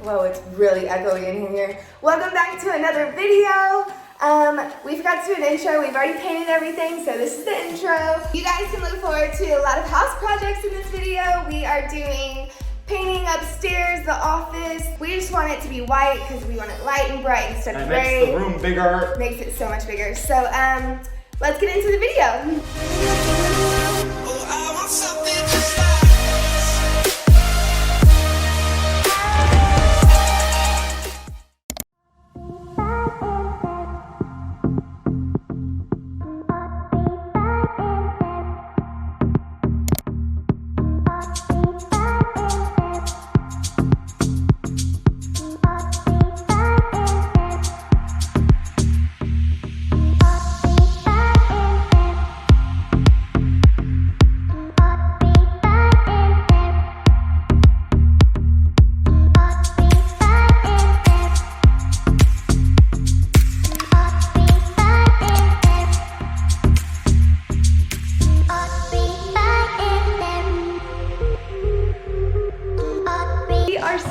Whoa, it's really echoey in here. Welcome back to another video. We forgot to do an intro. We've already painted everything, so this is the intro. You guys can look forward to a lot of house projects in this video. We are doing painting upstairs, the office. We just want it to be white because we want it light and bright instead of gray. It makes the room bigger. Makes it so much bigger. So let's get into the video.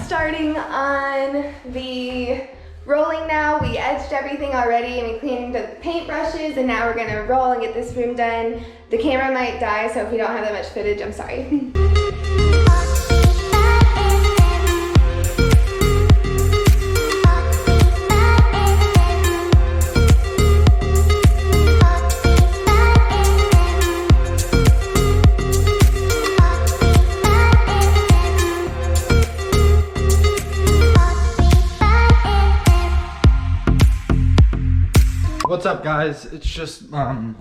Starting on the rolling now. We edged everything already and we cleaned the paintbrushes, and now we're gonna roll and get this room done. The camera might die, so if we don't have that much footage, I'm sorry. What's up, guys? It's just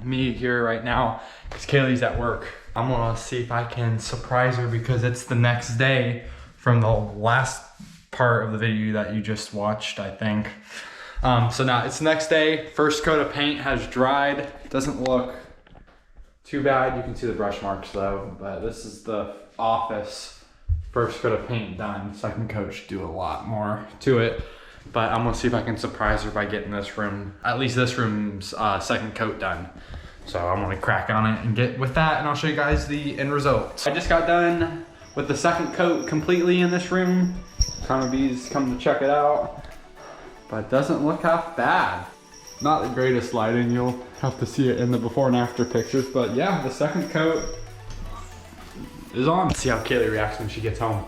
me here right now because Kaylee's at work. I'm gonna see if I can surprise her because it's the next day from the last part of the video that you just watched, I think. So now it's the next day. First coat of paint has dried. Doesn't look too bad. You can see the brush marks though, but this is the office. First coat of paint done. Second coat should do a lot more to it. But I'm gonna see if I can surprise her by getting this room, at least this room's second coat done. So I'm gonna crack on it and get with that, and I'll show you guys the end result. I just got done with the second coat completely in this room. Kind of bees come to check it out, but it doesn't look half bad. Not the greatest lighting, you'll have to see it in the before and after pictures, but yeah, the second coat is on. Let's see how Kaylee reacts when she gets home.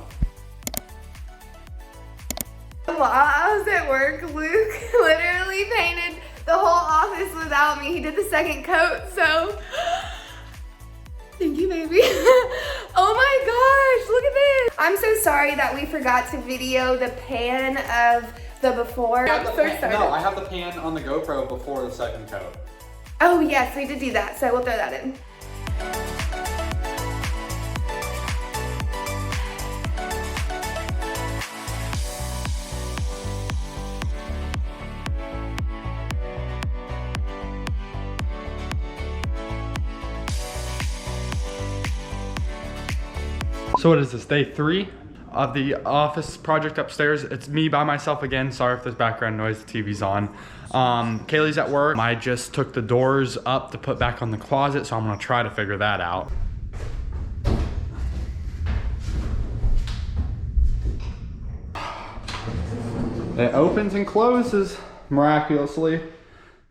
While I was at work, Luke literally painted the whole office without me. He did the second coat, so thank you, baby. Oh my gosh, look at this. I'm so sorry that we forgot to video the pan of the before. I have the pan on the GoPro before the second coat. Oh yes, we did do that, so we'll throw that in. So what is this, day 3 of the office project upstairs? It's me by myself again. Sorry if there's background noise, the TV's on. Kaylee's at work. I just took the doors up to put back on the closet, so I'm gonna try to figure that out. It opens and closes miraculously.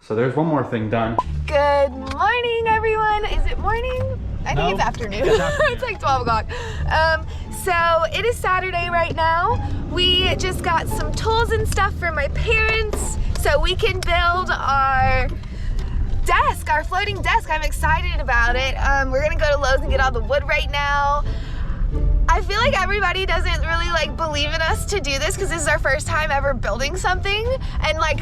So there's one more thing done. Good morning, everyone. Is it morning? I think it's afternoon. It's like 12 o'clock. So it is Saturday right now. We just got some tools and stuff for my parents so we can build our desk, our floating desk. I'm excited about it. We're gonna go to Lowe's and get all the wood right now. I feel like everybody doesn't really like believe in us to do this because this is our first time ever building something, and like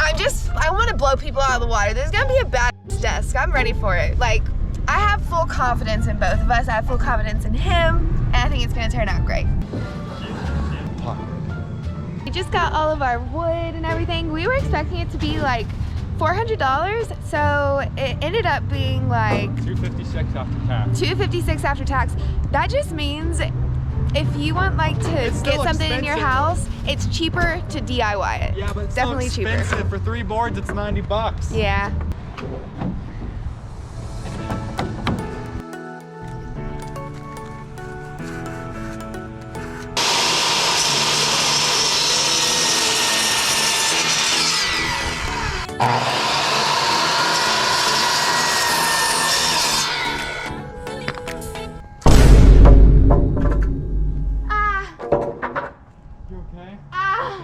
I want to blow people out of the water. There's gonna be a badass desk. I'm ready for it. Like, I have full confidence in both of us. I have full confidence in him, and I think it's gonna turn out great. We just got all of our wood and everything. We were expecting it to be like $400, so it ended up being like $256 after tax. $256 after tax. That just means if you want like to get something in your house, it's cheaper to DIY it. Yeah, but it's definitely so cheaper. For 3 boards, it's 90 bucks. Yeah.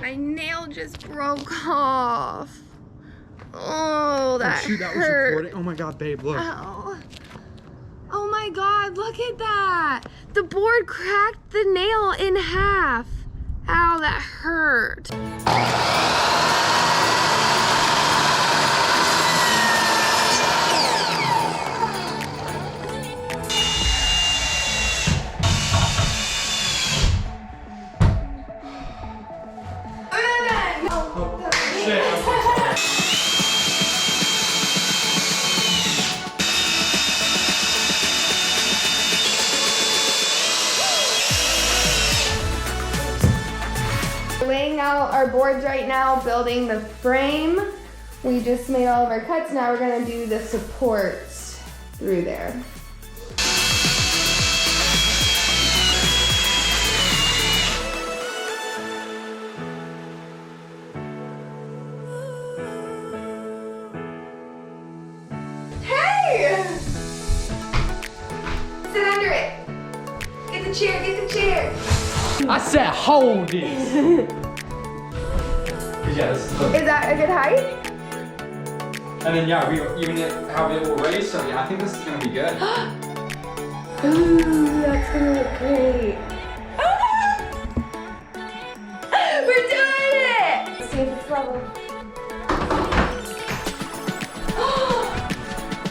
My nail just broke off. Oh, that shoot, that was hurt. recording. Oh my god, babe, look. Ow. Oh my god, look at that. The board cracked the nail in half. Ow, that hurt. Laying out our boards right now, building the frame. We just made all of our cuts. Now we're gonna do the supports through there. Hey! Sit under it. Get the chair, get the chair. I said hold it. Yeah, this is Is that a good height? and then yeah, we even have it raised, so yeah, I think this is gonna be good. Ooh, that's gonna look great. We're doing it! Let's see if it's level.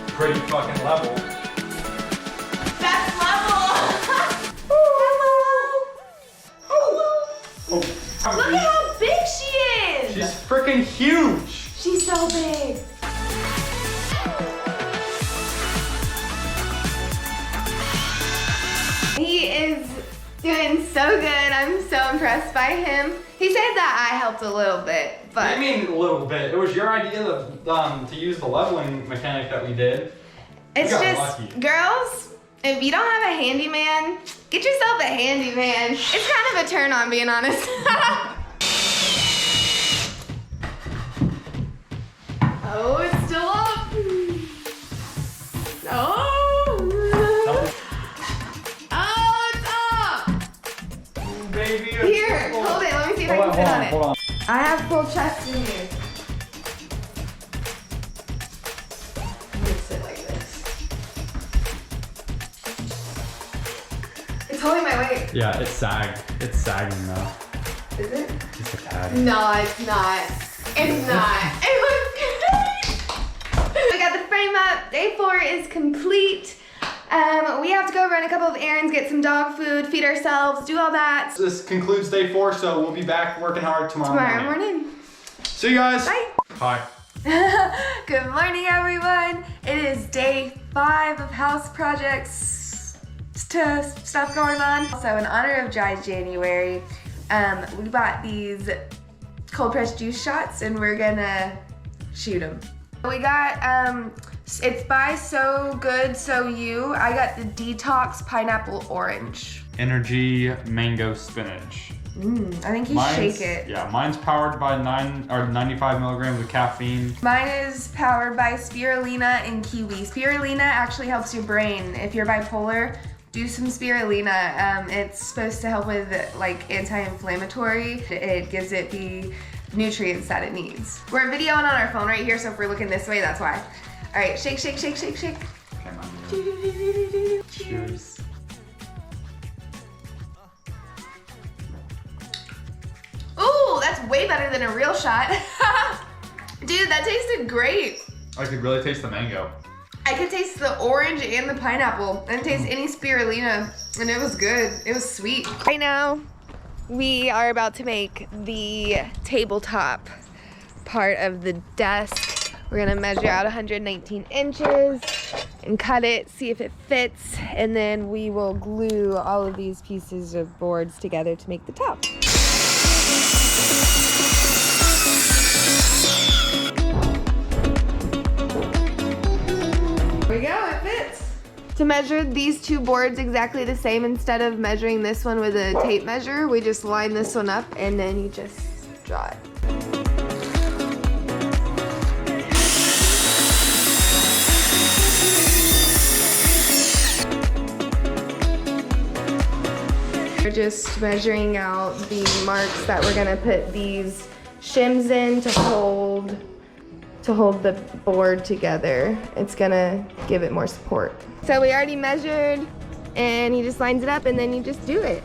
Pretty fucking level. That's level! Oh, Look at how big she is! she's freaking huge. She's so big. He is doing so good. I'm so impressed by him. He said that I helped a little bit, but I mean a little bit. It was your idea to use the leveling mechanic that we did. it's got just, lucky. girls, if you don't have a handyman, get yourself a handyman. It's kind of a turn on, being honest. Oh, it's still up. Oh. Oh, it's up. Baby, Here, hold it. Let me see if I can sit on it. Hold on. I have full chest in here. I'm gonna sit like this. It's holding my weight. Yeah, it's sagged. It's sagging now. Is it? It's a pad. No, it's not. It's not. It looks good. We got the frame up. Day 4 is complete. We have to go run a couple of errands, get some dog food, feed ourselves, do all that. This concludes day 4, so we'll be back working hard tomorrow Morning. See you guys. Bye. Bye. Good morning, everyone. It is day 5 of house projects stuff going on. So in honor of Dry January, we bought these cold pressed juice shots and we're gonna shoot them. We got, it's by So Good So You. I got the Detox Pineapple Orange. Energy mango spinach. I think you shake it. Yeah, mine's powered by 95 milligrams of caffeine. Mine is powered by spirulina and kiwi. Spirulina actually helps your brain. If you're bipolar, do some spirulina. It's supposed to help with like anti-inflammatory. It gives it the nutrients that it needs. We're videoing on our phone right here, so if we're looking this way, that's why. All right, shake, shake, shake, shake, shake. Come on. Cheers. Ooh, that's way better than a real shot. Dude, that tasted great. I could really taste the mango. I could taste the orange and the pineapple. I didn't taste any spirulina, and it was good. It was sweet. Right now, we are about to make the tabletop part of the desk. We're gonna measure out 119 inches and cut it, see if it fits, and then we will glue all of these pieces of boards together to make the top. There we go, it fits. To measure these two boards exactly the same, instead of measuring this one with a tape measure, we just line this one up and then you just draw it. we're just measuring out the marks that we're gonna put these shims in to hold the board together. It's gonna give it more support. So we already measured, and he just lines it up, and then you just do it.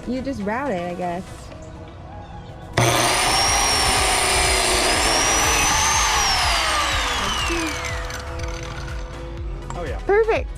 You just route it, I guess. Oh yeah. Perfect.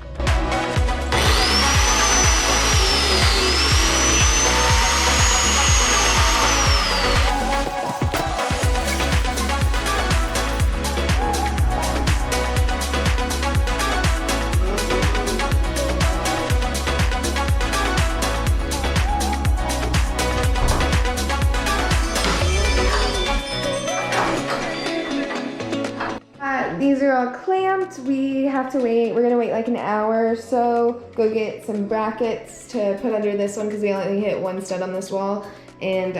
These are all clamped. We have to wait. We're gonna wait like an hour or so. Go get some brackets to put under this one because we only hit one stud on this wall. And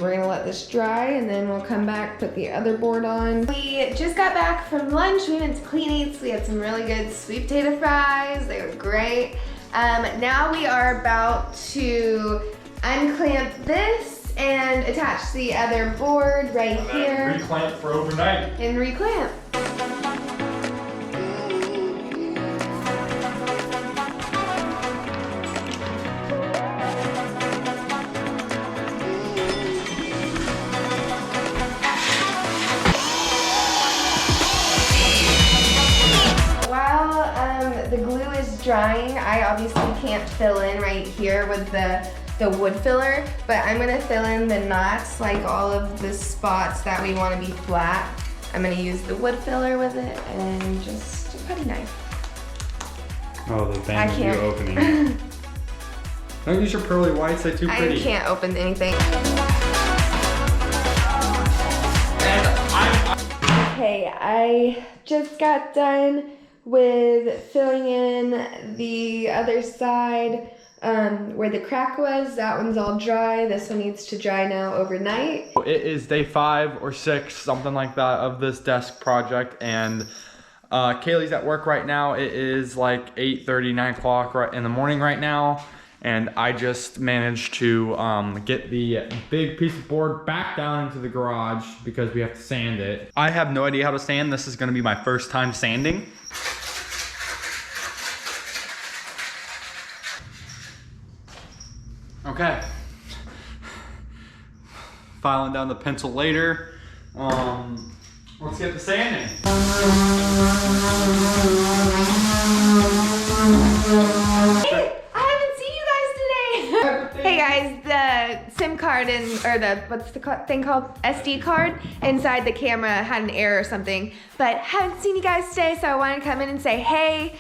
we're gonna let this dry, and then we'll come back, put the other board on. We just got back from lunch. We went to Clean Eats. We had some really good sweet potato fries. They were great. Now we are about to unclamp this and attach the other board right here. Reclamp for overnight. And reclamp. The glue is drying. I obviously can't fill in right here with the wood filler, but I'm gonna fill in the knots, like all of the spots that we want to be flat. I'm gonna use the wood filler with it and just a putty knife. Oh, the thing of you opening. Don't use your pearly whites, they're too pretty. I can't open anything. Okay, I just got done with filling in the other side where the crack was. That one's all dry. This one needs to dry now overnight. It is day 5 or 6, something like that, of this desk project, and Kaylee's at work right now. It is like 8:30, 9 o'clock right in the morning right now, and I just managed to get the big piece of board back down into the garage because we have to sand it. I have no idea how to sand. This is gonna be my first time sanding. Okay. Filing down the pencil later. Let's get the sanding. Hey, I haven't seen you guys today. Hey guys, the SIM card or the, what's the thing called? SD card inside the camera had an error or something, but haven't seen you guys today, so I wanted to come in and say, hey,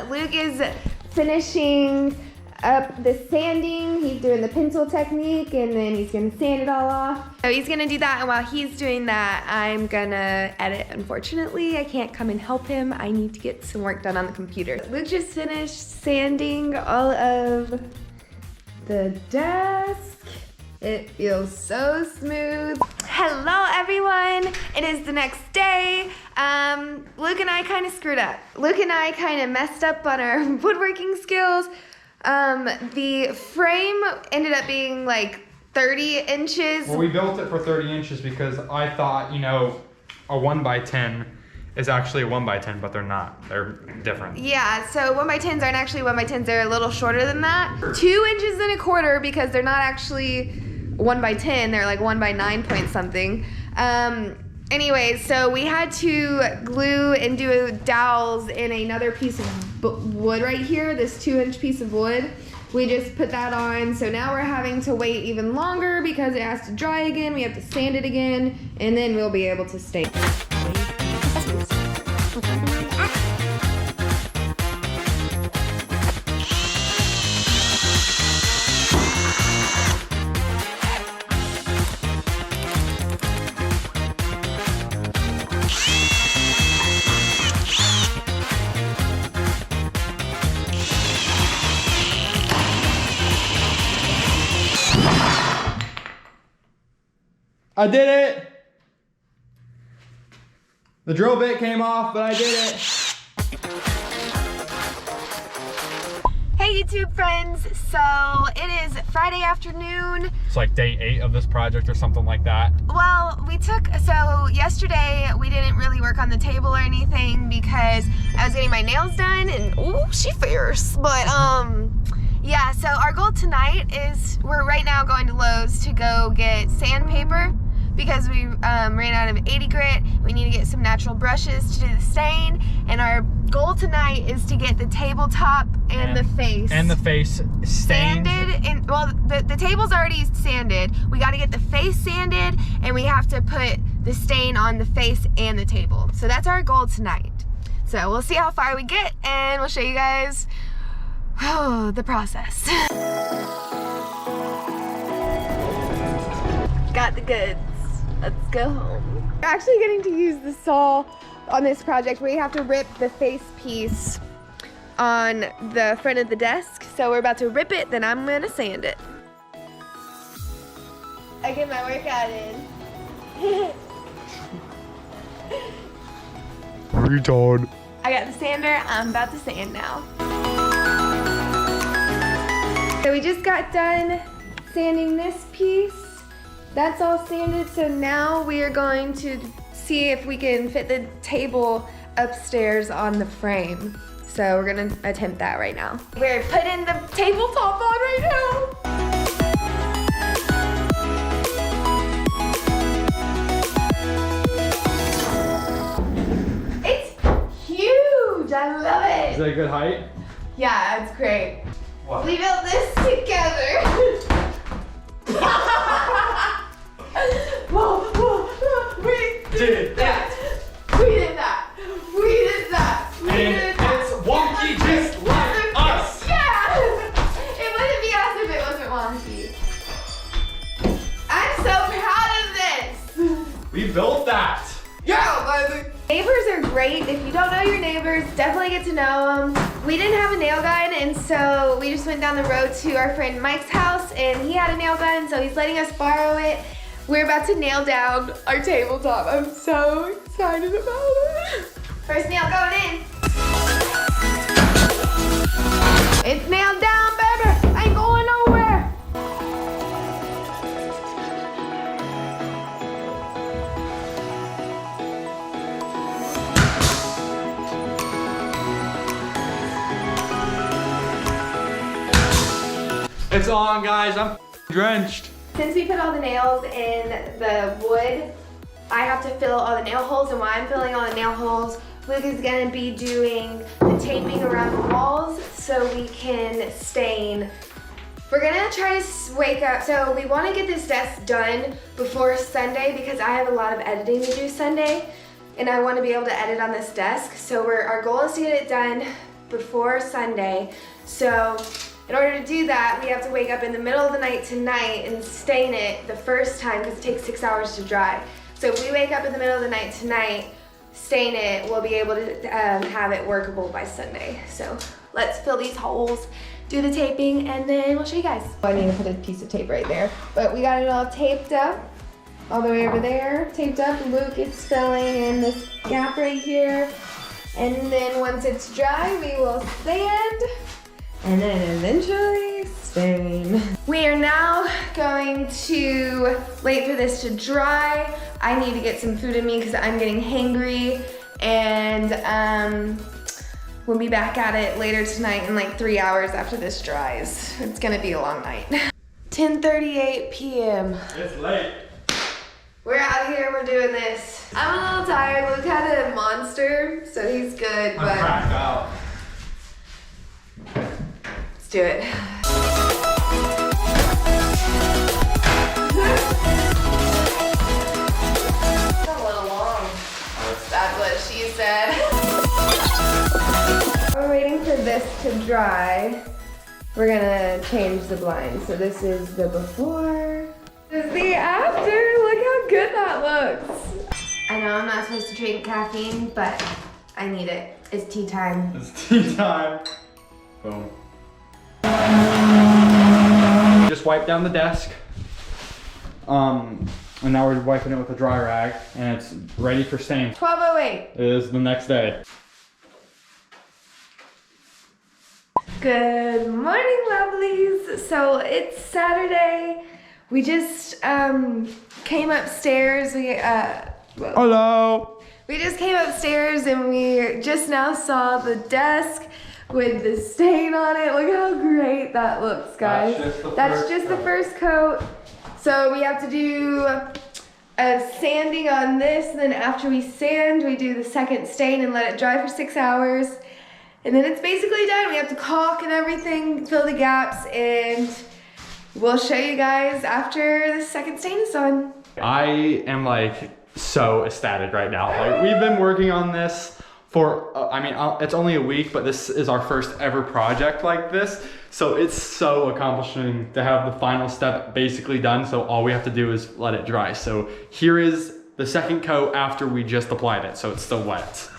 Luke is finishing up the sanding. He's doing the pencil technique, and then he's gonna sand it all off. So he's gonna do that, and while he's doing that, I'm gonna edit. Unfortunately, I can't come and help him. I need to get some work done on the computer. Luke just finished sanding all of the desk. It feels so smooth. Hello everyone, it is the next day. Luke and I kind of screwed up. Luke and I kind of messed up on our woodworking skills. The frame ended up being like 30 inches. Well, we built it for 30 inches because I thought, you know, a 1x10 is actually a 1x10, but they're not. They're different. Yeah, so 1x10s aren't actually 1x10s. They're a little shorter than that. 2 inches and a quarter because they're not actually 1x10. They're like 1x9 point something. Anyways, so we had to glue and do dowels in another piece of wood right here, this 2-inch piece of wood. We just put that on, so now we're having to wait even longer because it has to dry again. We have to sand it again, and then we'll be able to stain. I did it! The drill bit came off, but I did it. Hey YouTube friends. So it is Friday afternoon. It's like day 8 of this project or something like that. Well, so yesterday we didn't really work on the table or anything because I was getting my nails done and ooh, she fierce. But yeah, so our goal tonight is we're right now going to Lowe's to go get sandpaper because we ran out of 80 grit. We need to get some natural brushes to do the stain, and our goal tonight is to get the tabletop and the face. And the face sanded. And well, the table's already sanded. We got to get the face sanded, and we have to put the stain on the face and the table. So that's our goal tonight. So we'll see how far we get, and we'll show you guys the process. Got the goods. Let's go home. We're actually getting to use the saw on this project where you have to rip the face piece on the front of the desk. So we're about to rip it, then I'm gonna sand it. I get my workout in. Retard. I got the sander, I'm about to sand now. So we just got done sanding this piece. That's all sanded, so now we are going to see if we can fit the table upstairs on the frame. So we're gonna attempt that right now. We're putting the tabletop on right now. It's huge, I love it. Is that a good height? Yeah, it's great. What? We built this together. We did that. We did that. We did that. We and did that. It's wonky just like us. Yeah. It wouldn't be us if it wasn't wonky. I'm so proud of this. We built that. Yeah, baby. Neighbors are great. If you don't know your neighbors, definitely get to know them. We didn't have a nail gun, and so we just went down the road to our friend Mike's house, and he had a nail gun, so he's letting us borrow it. We're about to nail down our tabletop. I'm so excited about it. First nail going in. It's nailed down, baby. Ain't going nowhere. It's on, guys. I'm drenched. Since we put all the nails in the wood, I have to fill all the nail holes, and while I'm filling all the nail holes, Luke is gonna be doing the taping around the walls so we can stain. We're gonna try to wake up, so we wanna get this desk done before Sunday because I have a lot of editing to do Sunday, and I wanna be able to edit on this desk. So our goal is to get it done before Sunday. So in order to do that, we have to wake up in the middle of the night tonight and stain it the first time because it takes 6 hours to dry. So if we wake up in the middle of the night tonight, stain it, we'll be able to have it workable by Sunday. So let's fill these holes, do the taping, and then we'll show you guys. I need to put a piece of tape right there. But we got it all taped up, all the way over there, taped up. Luke is filling in this gap right here. And then once it's dry, we will sand. And then eventually stain. We are now going to wait for this to dry. I need to get some food in me because I'm getting hangry, and we'll be back at it later tonight in like 3 hours after this dries. It's gonna be a long night. 10:38 p.m. It's late. We're out here, we're doing this. I'm a little tired. Luke had a monster, so he's good, but I'm cracked out. let's do it. It's a little long. That's what she said. We're waiting for this to dry. We're gonna change the blind. So this is the before. This is the after. Look how good that looks. I know I'm not supposed to drink caffeine, but I need it. It's tea time. It's tea time. Boom. Just wipe down the desk. And now we're wiping it with a dry rag, and it's ready for stain. 12:08. It is the next day. Good morning, lovelies. So it's Saturday. We just came upstairs. Hello. We just came upstairs and we just now saw the desk with the stain on it. Look how great that looks, guys. That's just the first coat. So we have to do a sanding on this, and then after we sand, we do the second stain and let it dry for 6 hours. And then it's basically done. We have to caulk and everything, fill the gaps, and we'll show you guys after the second stain is done. I am like so ecstatic right now. Like, we've been working on this for, it's only a week, but this is our first ever project like this. So it's so accomplishing to have the final step basically done. So all we have to do is let it dry. So here is the second coat after we just applied it. So it's still wet.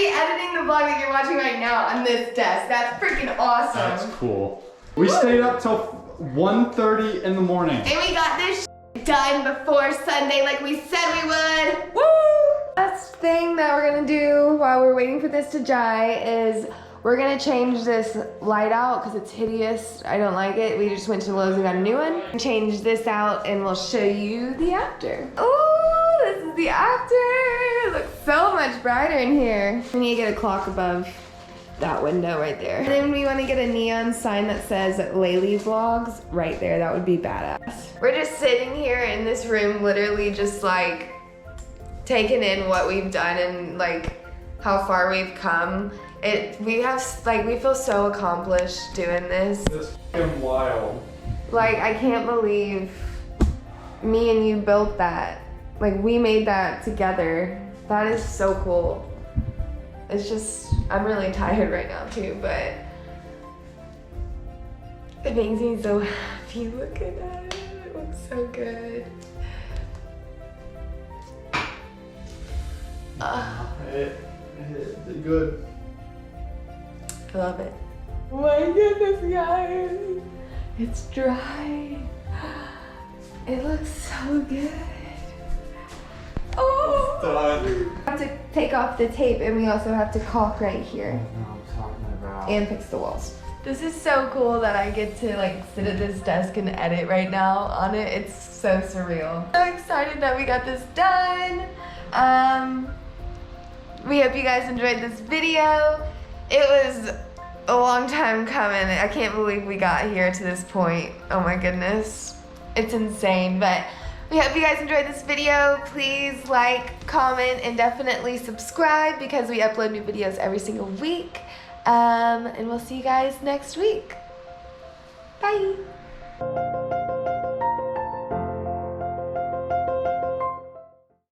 Editing the vlog that you're watching right now on this desk. That's freaking awesome. That's cool. We stayed up till 1:30 in the morning. And we got this done before Sunday like we said we would. Woo! Last thing that we're gonna do while we're waiting for this to dry is we're gonna change this light out because it's hideous. I don't like it. We just went to Lowe's and got a new one. Change this out and we'll show you the after. Ooh, this is the after. It looks so much brighter in here. We need to get a clock above that window right there. And then we want to get a neon sign that says Laylee Vlogs right there. That would be badass. We're just sitting here in this room, literally just like taking in what we've done and like how far we've come. We feel so accomplished doing this. It's fucking wild. Like, I can't believe me and you built that. Like, we made that together. That is so cool. It's just, I'm really tired right now too, but it makes me so happy looking at it. It looks so good. It's good. I love it. Oh my goodness, guys. It's dry. It looks so good. Oh! It's done. We have to take off the tape and we also have to caulk right here. And fix the walls. This is so cool that I get to like sit at this desk and edit right now on it. It's so surreal. So excited that we got this done. We hope you guys enjoyed this video. It was a long time coming. I can't believe we got here to this point. Oh my goodness. It's insane, but we hope you guys enjoyed this video. Please like, comment, and definitely subscribe because we upload new videos every single week. And we'll see you guys next week. Bye.